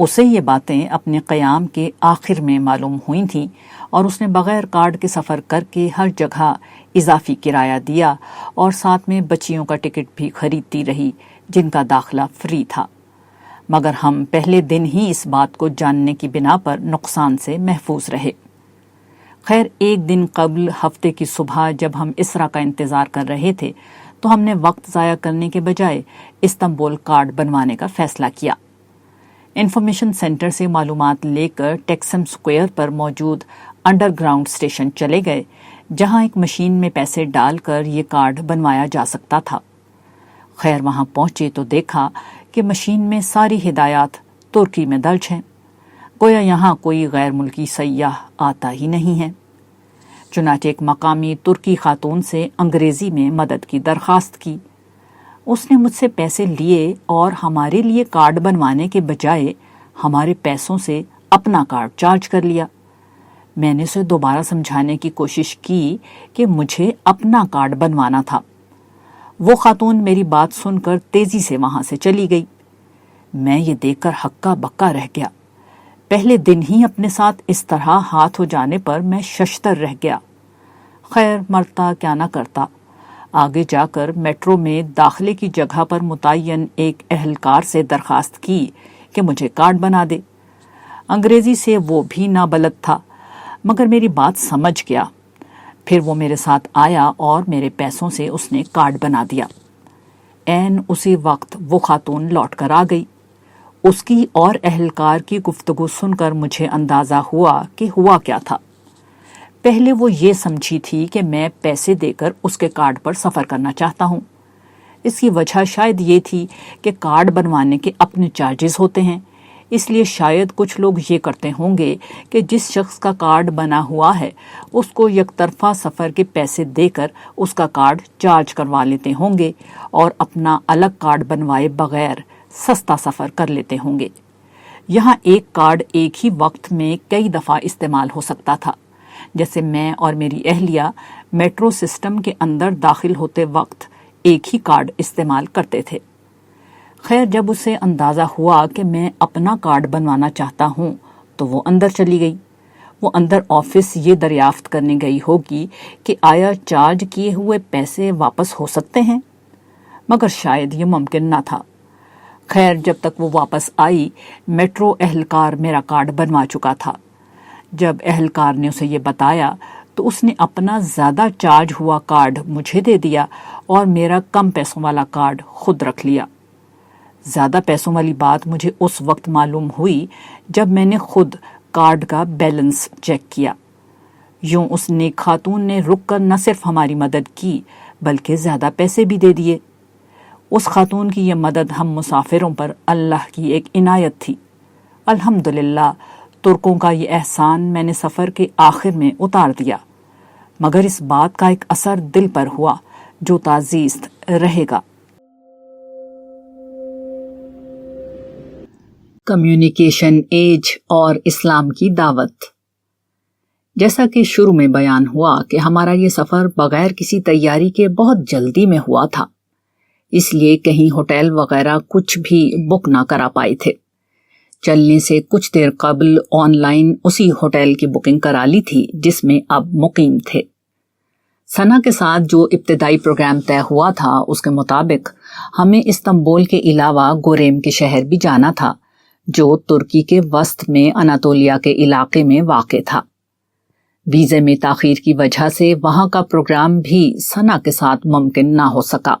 اسے یہ باتیں اپنے قیام کے آخر میں معلوم ہوئی تھیں اور اس نے بغیر کارڈ کے سفر کر کے ہر جگہ اضافی کرایہ دیا اور ساتھ میں بچیوں کا ٹکٹ بھی خریدتی رہی جن کا داخلہ فری تھا، مگر ہم پہلے دن ہی اس بات کو جاننے کی بنا پر نقصان سے محفوظ رہے۔ خیر، ایک دن قبل ہفتے کی صبح جب ہم اسرا کا انتظار کر رہے تھے تو ہم نے وقت ضائع کرنے کے بجائے استنبول کارڈ بنوانے کا فیصلہ کیا۔ انفارمیشن سینٹر سے معلومات لے کر ٹیکسم سکوئر پر موجود انڈر گراؤنڈ اسٹیشن چلے گئے، جہاں ایک مشین میں پیسے ڈال کر یہ کارڈ بنوایا جا سکتا تھا۔ خیر، وہاں پہنچے تو دیکھا کہ مشین میں ساری ہدایات ترکی میں درج ہیں، گویا یہاں کوئی غیر ملکی سیاح آتا ہی نہیں ہے۔ چنانچہ ایک مقامی ترکی خاتون سے انگریزی میں مدد کی درخواست کی۔ اس نے مجھ سے پیسے لیے اور ہمارے لیے کارڈ بنوانے کے بجائے ہمارے پیسوں سے اپنا کارڈ چارج کر لیا۔ میں نے اسے دوبارہ سمجھانے کی کوشش کی کہ مجھے اپنا کارڈ بنوانا تھا۔ وہ خاتون میری بات سن کر تیزی سے وہاں سے چلی گئی۔ میں یہ دیکھ کر ہکا بکا رہ گیا۔ پہلے دن ہی اپنے ساتھ اس طرح ہاتھ ہو جانے پر میں ششدر رہ گیا۔ خیر، مرتا کیا نہ کرتا، آگے جا کر میٹرو میں داخلے کی جگہ پر متعین ایک اہلکار سے درخواست کی کہ مجھے کارڈ بنا دے۔ انگریزی سے وہ بھی نابلد تھا، مگر میری بات سمجھ گیا۔ پھر وہ میرے ساتھ آیا اور میرے پیسوں سے اس نے کارڈ بنا دیا۔ عین اسی وقت وہ خاتون لوٹ کر آ گئی۔ اس کی اور اہلکار کی گفتگو سن کر مجھے اندازہ ہوا کہ ہوا کیا تھا۔ پہلے وہ یہ سمجھی تھی کہ میں پیسے دے کر اس کے کارڈ پر سفر کرنا چاہتا ہوں۔ اس کی وجہ شاید یہ تھی کہ کارڈ بنوانے کے اپنے چارجز ہوتے ہیں، اس لیے شاید کچھ لوگ یہ کرتے ہوں گے کہ جس شخص کا کارڈ بنا ہوا ہے اس کو یک طرفہ سفر کے پیسے دے کر اس کا کارڈ چارج کروا لیتے ہوں گے اور اپنا الگ کارڈ بنوائے بغیر سستا سفر کر لیتے ہوں گے۔ یہاں ایک کارڈ ایک ہی وقت میں کئی دفعہ استعمال ہو سکتا تھا، جیسے میں اور میری اہلیہ میٹرو سسٹم کے اندر داخل ہوتے وقت ایک ہی کارڈ استعمال کرتے تھے۔ خیر، جب اسے اندازہ ہوا کہ میں اپنا کارڈ بنوانا چاہتا ہوں تو وہ اندر چلی گئی۔ وہ اندر آفس یہ دریافت کرنے گئی ہوگی کہ آیا چارج کیے ہوئے پیسے واپس ہو سکتے ہیں، مگر شاید یہ ممکن نہ تھا۔ خیر، جب تک وہ واپس آئی میٹرو اہلکار میرا کارڈ بنوا چکا تھا۔ جب اہلکار نے اسے یہ بتایا تو اس نے اپنا زیادہ چارج ہوا کارڈ مجھے دے دیا اور میرا کم پیسوں والا کارڈ خود رکھ لیا۔ زیادہ پیسوں والی بات مجھے اس وقت معلوم ہوئی جب میں نے خود کارڈ کا بیلنس چیک کیا۔ یوں اس نیک خاتون نے رک کر نہ صرف ہماری مدد کی بلکہ زیادہ پیسے بھی دے دیے۔ اس خاتون کی یہ مدد ہم مسافروں پر اللہ کی ایک عنایت تھی۔ الحمدللہ ترکوں کا یہ احسان میں نے سفر کے آخر میں اتار دیا، مگر اس بات کا ایک اثر دل پر ہوا جو تازیست رہے گا۔ کمیونیکیشن ایج اور اسلام کی دعوت۔ جیسا کہ شروع میں بیان ہوا کہ ہمارا یہ سفر بغیر کسی تیاری کے بہت جلدی میں ہوا تھا، اس لیے کہیں ہوٹل وغیرہ کچھ بھی بک نہ کرا پائے تھے۔ چلنے سے کچھ دیر قبل آن لائن اسی ہوٹل کی بکنگ کرا لی تھی جس میں اب مقیم تھے۔ سنا کے ساتھ جو ابتدائی پروگرام طے ہوا تھا اس کے مطابق ہمیں استنبول کے علاوہ گوریم کے شہر بھی جانا تھا جو ترکی کے وسط میں اناطولیہ کے علاقے میں واقع تھا۔ ویزے میں تاخیر کی وجہ سے وہاں کا پروگرام بھی سنا کے ساتھ ممکن نہ ہو سکا۔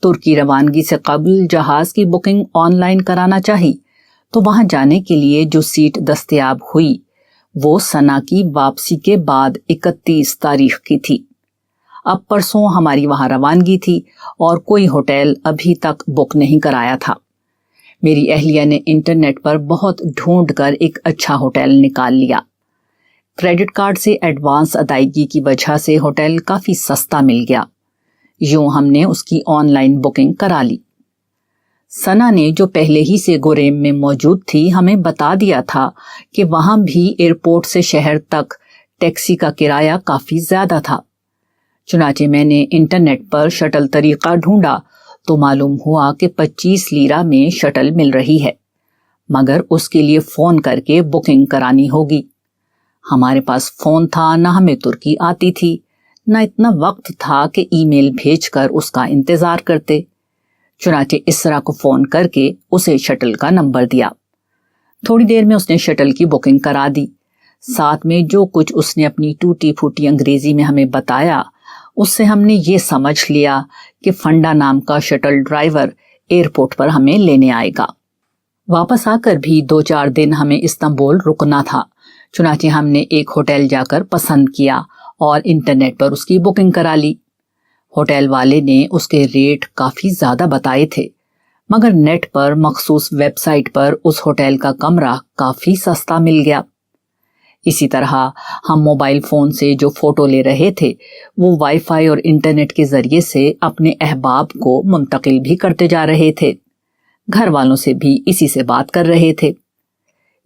ترکی روانگی سے قبل جہاز کی بکنگ آن لائن کرانا چاہی تو وہاں جانے کے لیے جو سیٹ دستیاب ہوئی وہ سنا کی واپسی کے بعد 31 تاریخ کی تھی۔ اب پرسوں ہماری وہاں روانگی تھی اور کوئی ہوٹل ابھی تک بک نہیں کرایا تھا۔ میری اہلیہ نے انٹرنیٹ پر بہت ڈھونڈ کر ایک اچھا ہوٹل نکال لیا۔ کریڈٹ کارڈ سے ایڈوانس ادائیگی کی وجہ سے ہوٹل کافی سستا مل گیا۔ یوں ہم نے اس کی آن لائن بکنگ کرا لی۔ سنا نے جو پہلے ہی سے گوریم میں موجود تھی ہمیں بتا دیا تھا کہ وہاں بھی ایئرپورٹ سے شہر تک ٹیکسی کا کرایہ کافی زیادہ تھا۔ چنانچہ میں نے انٹرنیٹ پر شٹل طریقہ ڈھونڈا تو معلوم ہوا کہ 25 لیرہ میں شٹل مل رہی ہے، مگر اس کے لیے فون کر کے بکنگ کرانی ہوگی۔ ہمارے پاس فون تھا، نہ ہمیں ترکی آتی تھی، نہ اتنا وقت تھا کہ ای میل بھیج کر اس کا انتظار کرتے۔ چنانچہ اسرا کو فون کر کے اسے شٹل کا نمبر دیا۔ تھوڑی دیر میں اس نے شٹل کی بکنگ کرا دی۔ ساتھ میں جو کچھ اس نے اپنی ٹوٹی پھوٹی انگریزی میں ہمیں بتایا، اس سے ہم نے یہ سمجھ لیا کہ فنڈا نام کا شٹل ڈرائیور ایئرپورٹ پر ہمیں لینے آئے گا۔ واپس آ کر بھی 2-4 دن ہمیں استنبول رکنا تھا، چنانچہ ہم نے ایک ہوٹل جا کر پسند کیا اور انٹرنیٹ پر اس کی بکنگ کرا لی۔ ہوٹل والے نے اس کے ریٹ کافی زیادہ بتائے تھے، مگر نیٹ پر مخصوص ویب سائٹ پر اس ہوٹل کا کمرہ کافی سستا مل گیا۔ اسی طرح ہم موبائل فون سے جو فوٹو لے رہے تھے وہ وائی فائی اور انٹرنیٹ کے ذریعے سے اپنے احباب کو منتقل بھی کرتے جا رہے تھے۔ گھر والوں سے بھی اسی سے بات کر رہے تھے۔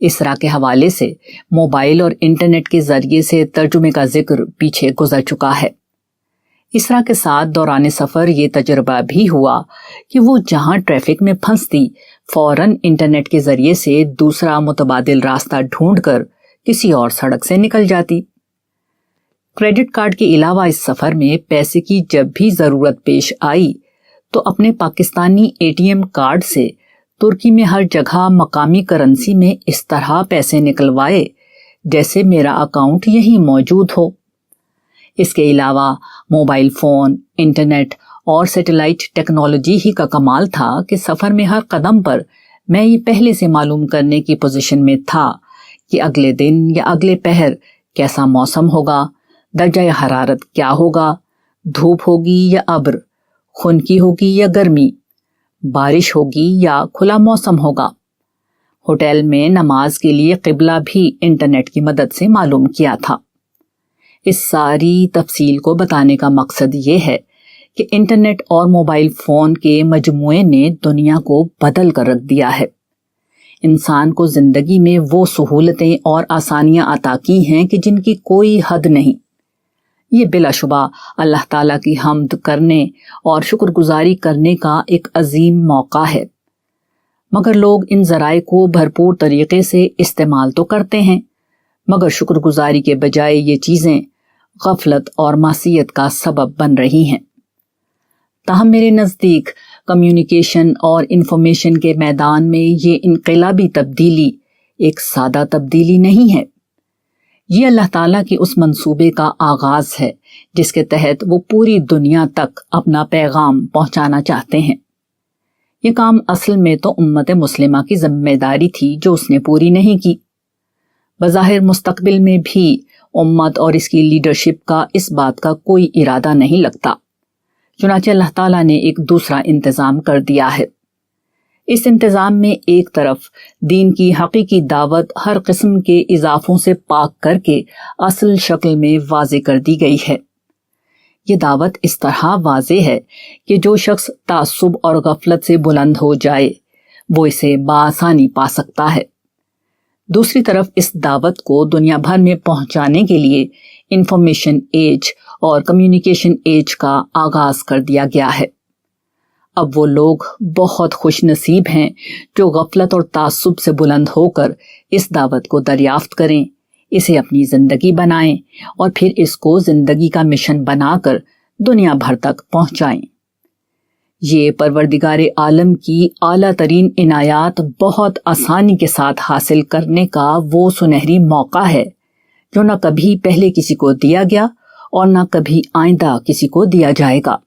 اسرا کے حوالے سے موبائل اور انٹرنیٹ کے ذریعے سے ترجمے کا ذکر پیچھے گزر چکا ہے۔ اسرا کے ساتھ دوران سفر یہ تجربہ بھی ہوا کہ وہ جہاں ٹریفک میں پھنستی فوراً انٹرنیٹ کے ذریعے سے دوسرا متبادل راستہ ڈھونڈ کر کسی اور سڑک سے نکل جاتی۔ کریڈٹ کارڈ کے علاوہ اس سفر میں پیسے کی جب بھی ضرورت پیش آئی تو اپنے پاکستانی ATM کارڈ سے ترکی میں ہر جگہ مقامی کرنسی میں اس طرح پیسے نکلوائے جیسے میرا اکاؤنٹ یہیں موجود ہو۔ اس کے علاوہ موبائل فون، انٹرنیٹ اور سیٹلائٹ ٹیکنالوجی ہی کا کمال تھا کہ سفر میں ہر قدم پر میں یہ پہلے سے معلوم کرنے کی پوزیشن میں تھا کہ اگلے دن یا اگلے پہر کیسا موسم ہوگا، درجہ حرارت کیا ہوگا، دھوپ ہوگی یا ابر، خنکی ہوگی یا گرمی، بارش ہوگی یا کھلا موسم ہوگا۔ ہوٹل میں نماز کے لیے قبلہ بھی انٹرنیٹ کی مدد سے معلوم کیا تھا۔ اس ساری تفصیل کو بتانے کا مقصد یہ ہے کہ انٹرنیٹ اور موبائل فون کے مجموعے نے دنیا کو بدل کر رکھ دیا ہے۔ انسان کو زندگی میں وہ سہولتیں اور آسانیاں عطا کی ہیں کہ جن کی کوئی حد نہیں۔ یہ بلا شبہ اللہ تعالیٰ کی حمد کرنے اور شکر گزاری کرنے کا ایک عظیم موقع ہے، مگر لوگ ان ذرائع کو بھرپور طریقے سے استعمال تو کرتے ہیں، مگر شکر گزاری کے بجائے یہ چیزیں غفلت اور معصیت کا سبب بن رہی ہیں۔ تاہم میرے نزدیک کمیونیکیشن اور انفارمیشن کے میدان میں یہ انقلابی تبدیلی ایک سادہ تبدیلی نہیں ہے۔ یہ اللہ تعالیٰ کی اس منصوبے کا آغاز ہے جس کے تحت وہ پوری دنیا تک اپنا پیغام پہنچانا چاہتے ہیں۔ یہ کام اصل میں تو امت مسلمہ کی ذمہ داری تھی جو اس نے پوری نہیں کی۔ بظاہر مستقبل میں بھی امت اور اس کی لیڈرشپ کا اس بات کا کوئی ارادہ نہیں لگتا، چنانچہ اللہ تعالیٰ نے ایک دوسرا انتظام کر دیا ہے۔ اس انتظام میں ایک طرف دین کی حقیقی دعوت ہر قسم کے اضافوں سے پاک کر کے اصل شکل میں واضح کر دی گئی ہے۔ یہ دعوت اس طرح واضح ہے کہ جو شخص تعصب اور غفلت سے بلند ہو جائے وہ اسے بآسانی پا سکتا ہے۔ دوسری طرف اس دعوت کو دنیا بھر میں پہنچانے کے لیے انفارمیشن ایج اور کمیونیکیشن ایج کا آغاز کر دیا گیا ہے۔ اب وہ لوگ بہت خوش نصیب ہیں جو غفلت اور تعصب سے بلند ہو کر اس دعوت کو دریافت کریں، اسے اپنی زندگی بنائیں اور پھر اس کو زندگی کا مشن بنا کر دنیا بھر تک پہنچائیں۔ یہ پروردگار عالم کی اعلیٰ ترین عنایات بہت آسانی کے ساتھ حاصل کرنے کا وہ سنہری موقع ہے جو نہ کبھی پہلے کسی کو دیا گیا اور نہ کبھی آئندہ کسی کو دیا جائے گا۔